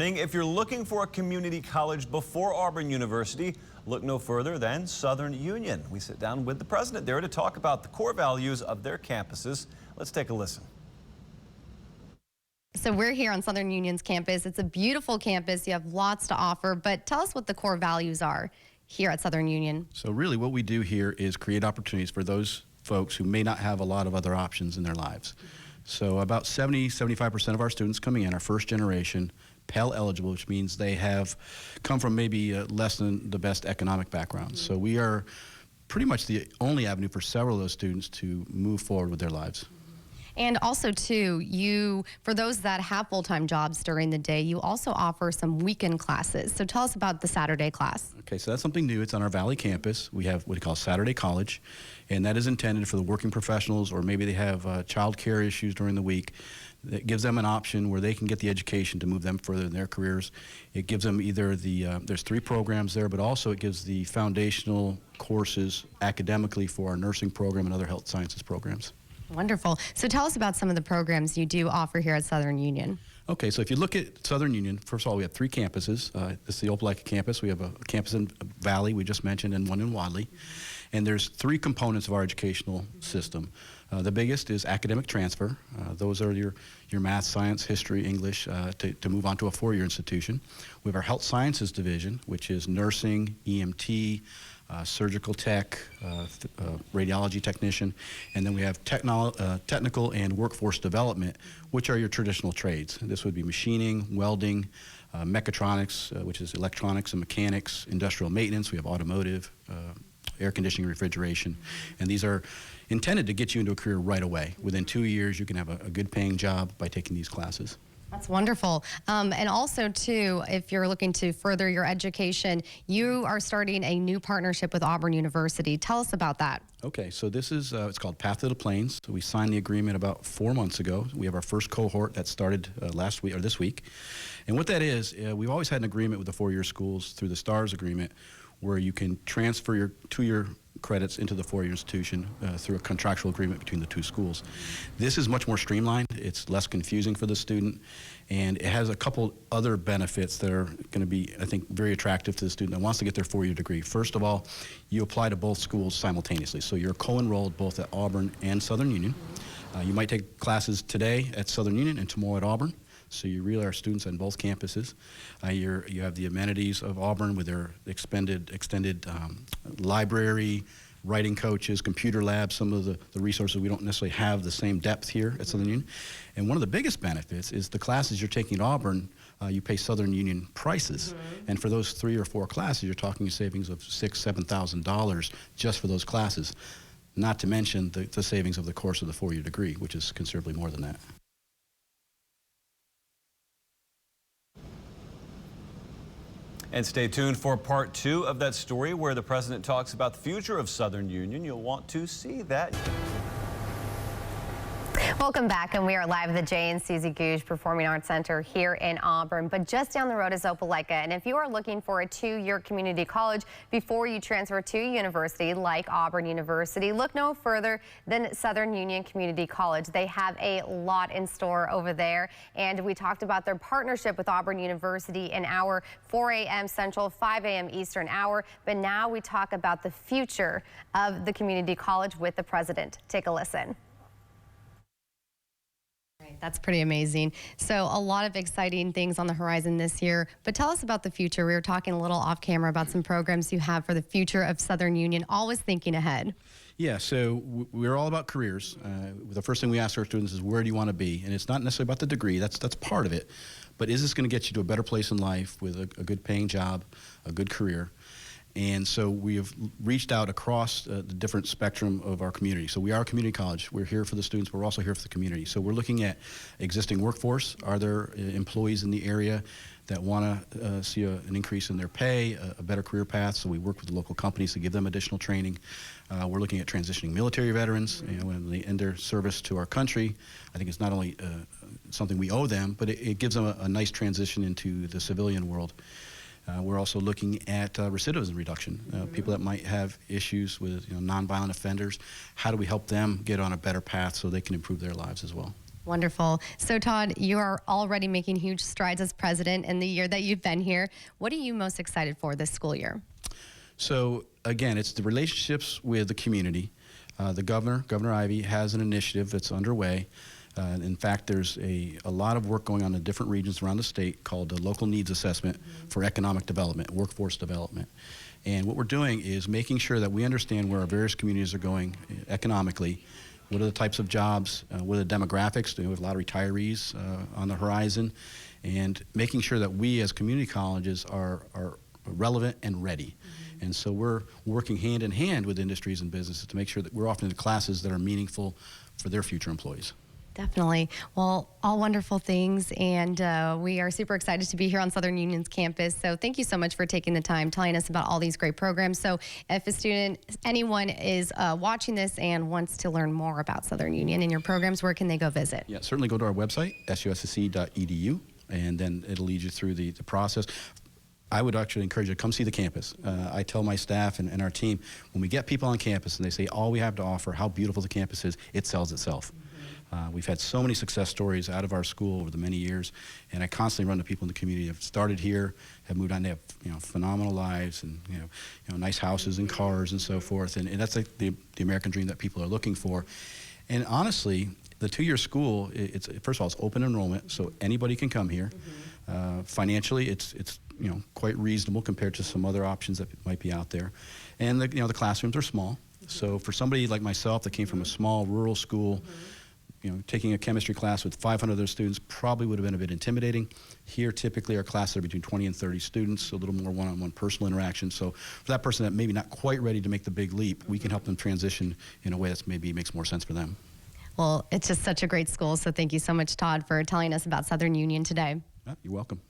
If you're looking for a community college before Auburn University, look no further than Southern Union. We sit down with the president there to talk about the core values of their campuses. Let's take a listen. So we're here on Southern Union's campus. It's a beautiful campus. You have lots to offer, but tell us what the core values are here at Southern Union. So really what we do here is create opportunities for those folks who may not have a lot of other options in their lives. So about 75% of our students coming in are first generation Pell eligible, which means they have come from maybe less than the best economic backgrounds. So we are pretty much the only avenue for several of those students to move forward with their lives. And also, too, for those that have full-time jobs during the day, you also offer some weekend classes. So tell us about the Saturday class. Okay, so that's something new. It's on our Valley campus. We have what we call Saturday College, and that is intended for the working professionals, or maybe they have child care issues during the week. It gives them an option where they can get the education to move them further in their careers. It gives them either there's 3 programs there, but also it gives the foundational courses academically for our nursing program and other health sciences programs. Wonderful. So tell us about some of the programs you do offer here at Southern Union. Okay, so if you look at Southern Union, first of all, we have 3 campuses. This is the Opelika campus. We have a campus in Valley, we just mentioned, and one in Wadley. And there's 3 components of our educational system. The biggest is academic transfer. Those are your math, science, history, English, to move on to a 4-year institution. We have our health sciences division, which is nursing, EMT, surgical tech, radiology technician, and then we have technical and workforce development, which are your traditional trades. This would be machining, welding, mechatronics, which is electronics and mechanics, industrial maintenance. We have automotive, air conditioning, refrigeration, and these are intended to get you into a career right away. Within 2 years, you can have a good paying job by taking these classes. That's wonderful. And also, too, if you're looking to further your education, you are starting a new partnership with Auburn University. Tell us about that. Okay, so this is, it's called Path to the Plains. So we signed the agreement about 4 months ago. We have our first cohort that started last week, or this week. And what that is, we've always had an agreement with the 4-year schools through the STARS agreement, where you can transfer your 2-year credits into the 4-year institution through a contractual agreement between the 2 schools. This is much more streamlined. It's less confusing for the student, and it has a couple other benefits that are going to be, I think, very attractive to the student that wants to get their 4-year degree. First of all, you apply to both schools simultaneously, so you're co-enrolled both at Auburn and Southern Union. You might take classes today at Southern Union and tomorrow at Auburn. So you really are students on both campuses. You have the amenities of Auburn with their extended library, writing coaches, computer labs, some of the resources we don't necessarily have the same depth here at Southern Union. And one of the biggest benefits is the classes you're taking at Auburn, you pay Southern Union prices. And for those 3 or 4 classes, you're talking savings of $6,000 to $7,000 just for those classes. Not to mention the savings of the course of the 4-year degree, which is considerably more than that. And stay tuned for part 2 of that story where the president talks about the future of Southern Union. You'll want to see that. Welcome back, and we are live at the J&CZ Gouge Performing Arts Center here in Auburn, but just down the road is Opelika. And if you are looking for a 2-year community college before you transfer to a university like Auburn University, look no further than Southern Union Community College. They have a lot in store over there, and we talked about their partnership with Auburn University in our 4 a.m. Central, 5 a.m. Eastern hour, but now we talk about the future of the community college with the president. Take a listen. That's pretty amazing. So a lot of exciting things on the horizon this year, but tell us about the future. We were talking a little off camera about some programs you have for the future of Southern Union, always thinking ahead. Yeah, so we're all about careers. The first thing we ask our students is, where do you want to be? And it's not necessarily about the degree, that's part of it, but is this going to get you to a better place in life with a good paying job, a good career? And so we have reached out across the different spectrum of our community. So we are a community college. We're here for the students, but we're also here for the community. So we're looking at existing workforce. Are there employees in the area that want to see an increase in their pay, a better career path? So we work with the local companies to give them additional training. We're looking at transitioning military veterans. You know, when they end their service to our country, I think it's not only something we owe them, but it gives them a nice transition into the civilian world. We're also looking at recidivism reduction. People that might have issues with nonviolent offenders, how do we help them get on a better path so they can improve their lives as well? Wonderful. So Todd, you are already making huge strides as president in the year that you've been here. What are you most excited for this school year? So again, it's the relationships with the community. The Governor Ivey, has an initiative that's underway. In fact, there's a lot of work going on in different regions around the state called the Local Needs Assessment for Economic Development, Workforce Development. And what we're doing is making sure that we understand where our various communities are going economically. What are the types of jobs? What are the demographics? We have a lot of retirees on the horizon. And making sure that we as community colleges are relevant and ready. And so we're working hand in hand with industries and businesses to make sure that we're offering the classes that are meaningful for their future employees. Definitely. Well, all wonderful things, and we are super excited to be here on Southern Union's campus. So thank you so much for taking the time telling us about all these great programs. So if a student, anyone is watching this and wants to learn more about Southern Union and your programs, where can they go visit? Yeah, certainly go to our website, sussc.edu, and then it'll lead you through the process. I would actually encourage you to come see the campus. I tell my staff and our team, when we get people on campus and they say all we have to offer, how beautiful the campus is, it sells itself. We've had so many success stories out of our school over the many years, and I constantly run to people in the community that have started here, have moved on, they have phenomenal lives and nice houses and cars and so forth, and that's like the American dream that people are looking for. And honestly, the two-year school, it's first of all, it's open enrollment, so anybody can come here. Financially, it's quite reasonable compared to some other options that might be out there, and the classrooms are small. So for somebody like myself that came from a small rural school, taking a chemistry class with 500 other students probably would have been a bit intimidating. Here, typically, our classes are between 20 and 30 students, a little more one-on-one personal interaction. So for that person that maybe not quite ready to make the big leap, we can help them transition in a way that maybe makes more sense for them. Well, it's just such a great school, so thank you so much, Todd, for telling us about Southern Union today. You're welcome.